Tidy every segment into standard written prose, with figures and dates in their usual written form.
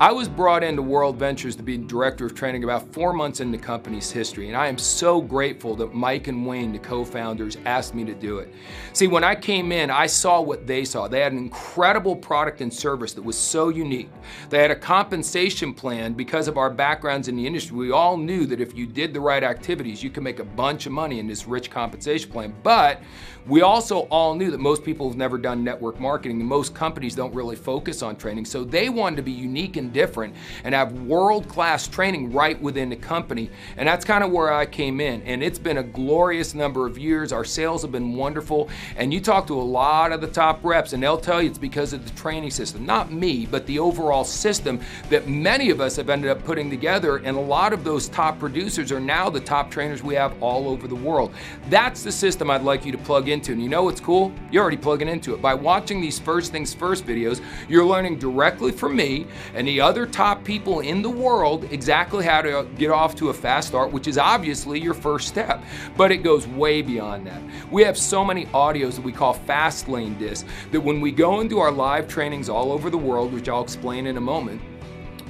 I was brought into World Ventures to be director of training about 4 months in the company's history, and I am so grateful that Mike and Wayne, the co-founders, asked me to do it. See, when I came in, I saw what they saw. They had an incredible product and service that was so unique. They had a compensation plan because of our backgrounds in the industry. We all knew that if you did the right activities, you could make a bunch of money in this rich compensation plan. But we also all knew that most people have never done network marketing, and most companies don't really focus on training. So they wanted to be unique and different and have world-class training right within the company. And that's kind of where I came in. And it's been a glorious number of years. Our sales have been wonderful. And you talk to a lot of the top reps and they'll tell you it's because of the training system. Not me, but the overall system that many of us have ended up putting together. And a lot of those top producers are now the top trainers we have all over the world. That's the system I'd like you to plug into. And you know what's cool? You're already plugging into it. By watching these First Things First videos, you're learning directly from me and the other top people in the world exactly how to get off to a fast start, which is obviously your first step, but it goes way beyond that. We have so many audios that we call fast lane discs that when we go into our live trainings all over the world, which I'll explain in a moment,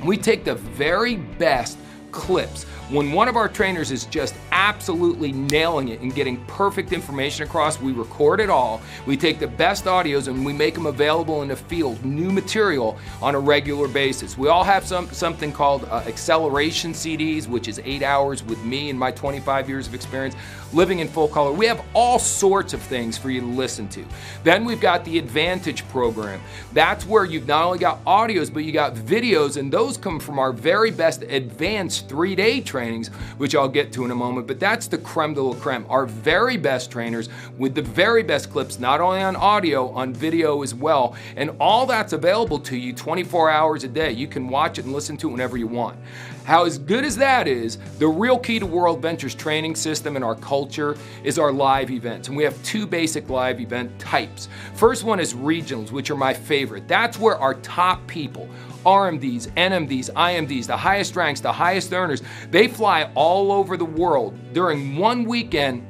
we take the very best clips. When one of our trainers is just absolutely nailing it and getting perfect information across, we record it all. We take the best audios and we make them available in the field, new material on a regular basis. We all have something called acceleration CDs, which is 8 hours with me and my 25 years of experience living in full color. We have all sorts of things for you to listen to. Then we've got the Advantage program. That's where you've not only got audios, but you got videos, and those come from our very best advanced 3-day trainings, which I'll get to in a moment, but that's the creme de la creme. Our very best trainers with the very best clips, not only on audio, on video as well, and all that's available to you 24 hours a day. You can watch it and listen to it whenever you want. How as good as that is, the real key to World Ventures training system and our culture is our live events. And we have 2 basic live event types. First one is regionals, which are my favorite. That's where our top people, RMDs, NMDs, IMDs, the highest ranks, the highest earners, they fly all over the world. During one weekend,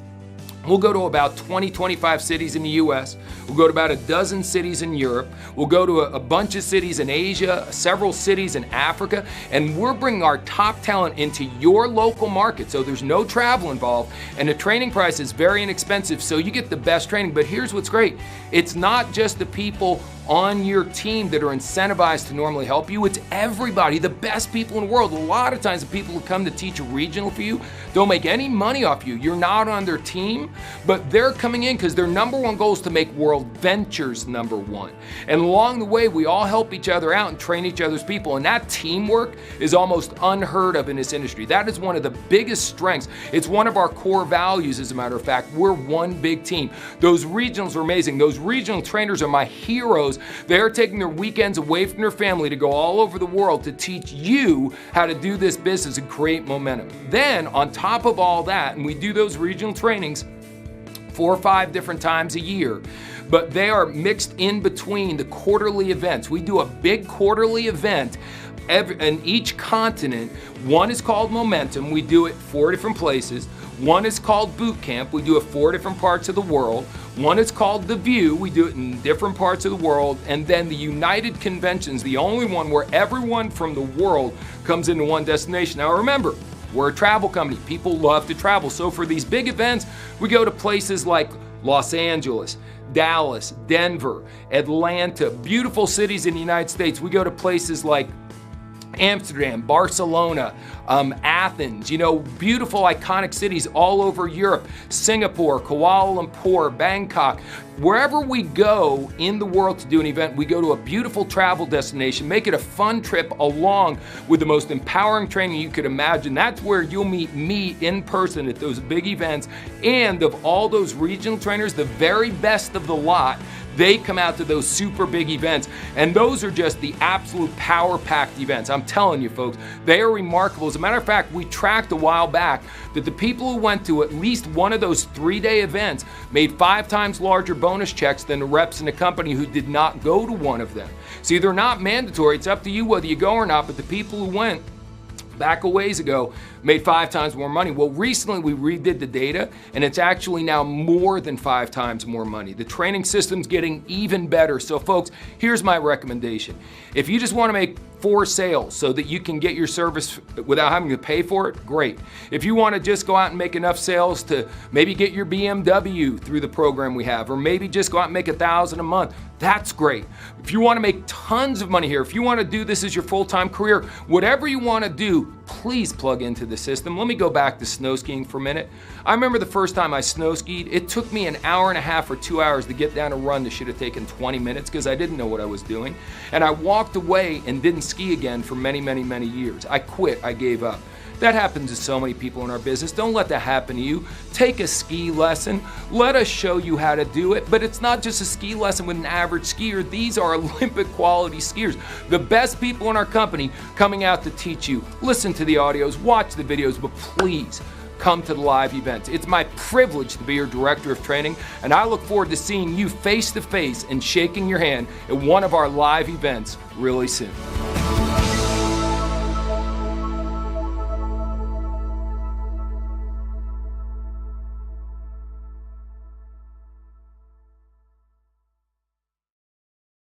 we'll go to about 20, 25 cities in the US. We'll go to about a dozen cities in Europe. We'll go to a bunch of cities in Asia, several cities in Africa, and we're bringing our top talent into your local market. So there's no travel involved, and the training price is very inexpensive, so you get the best training. But here's what's great. It's not just the people on your team that are incentivized to normally help you. It's everybody, the best people in the world. A lot of times the people who come to teach a regional for you don't make any money off you. You're not on their team, but they're coming in because their number one goal is to make World Ventures number one. And along the way, we all help each other out and train each other's people. And that teamwork is almost unheard of in this industry. That is one of the biggest strengths. It's one of our core values, as a matter of fact. We're one big team. Those regionals are amazing. Those regional trainers are my heroes. They're taking their weekends away from their family to go all over the world to teach you how to do this business and create momentum. Then, on top of all that, and we do those regional trainings 4 or 5 different times a year, but they are mixed in between the quarterly events. We do a big quarterly event in each continent. One is called Momentum. We do it 4 different places. One is called Boot Camp. We do it 4 different parts of the world. One is called The View. We do it in different parts of the world. And then the United Convention's the only one where everyone from the world comes into one destination. Now remember, we're a travel company. People love to travel. So for these big events, we go to places like Los Angeles, Dallas, Denver, Atlanta, beautiful cities in the United States. We go to places like Amsterdam, Barcelona, Athens, beautiful iconic cities all over Europe, Singapore, Kuala Lumpur, Bangkok. Wherever we go in the world to do an event, we go to a beautiful travel destination, make it a fun trip along with the most empowering training you could imagine. That's where you'll meet me in person at those big events. And of all those regional trainers, the very best of the lot, they come out to those super big events, and those are just the absolute power-packed events. I'm telling you, folks, they are remarkable. As a matter of fact, we tracked a while back that the people who went to at least one of those 3-day events made 5 times larger bonus checks than the reps in the company who did not go to one of them. See, they're not mandatory. It's up to you whether you go or not, but the people who went back a ways ago made 5 times more money. Well, recently we redid the data, and it's actually now more than 5 times more money. The training system's getting even better. So folks, here's my recommendation. If you just want to make for sale so that you can get your service without having to pay for it, great. If you want to just go out and make enough sales to maybe get your BMW through the program we have, or maybe just go out and make $1,000 a month, that's great. If you want to make tons of money here, if you want to do this as your full-time career, whatever you want to do, please plug into the system. Let me go back to snow skiing for a minute. I remember the first time I snow skied, it took me an hour and a half or 2 hours to get down a run that should have taken 20 minutes because I didn't know what I was doing. And I walked away and didn't ski again for many, many, many years. I quit, I gave up. That happens to so many people in our business. Don't let that happen to you. Take a ski lesson. Let us show you how to do it. But it's not just a ski lesson with an average skier. These are Olympic quality skiers. The best people in our company coming out to teach you. Listen to the audios, watch the videos, but please come to the live events. It's my privilege to be your director of training, and I look forward to seeing you face to face and shaking your hand at one of our live events really soon.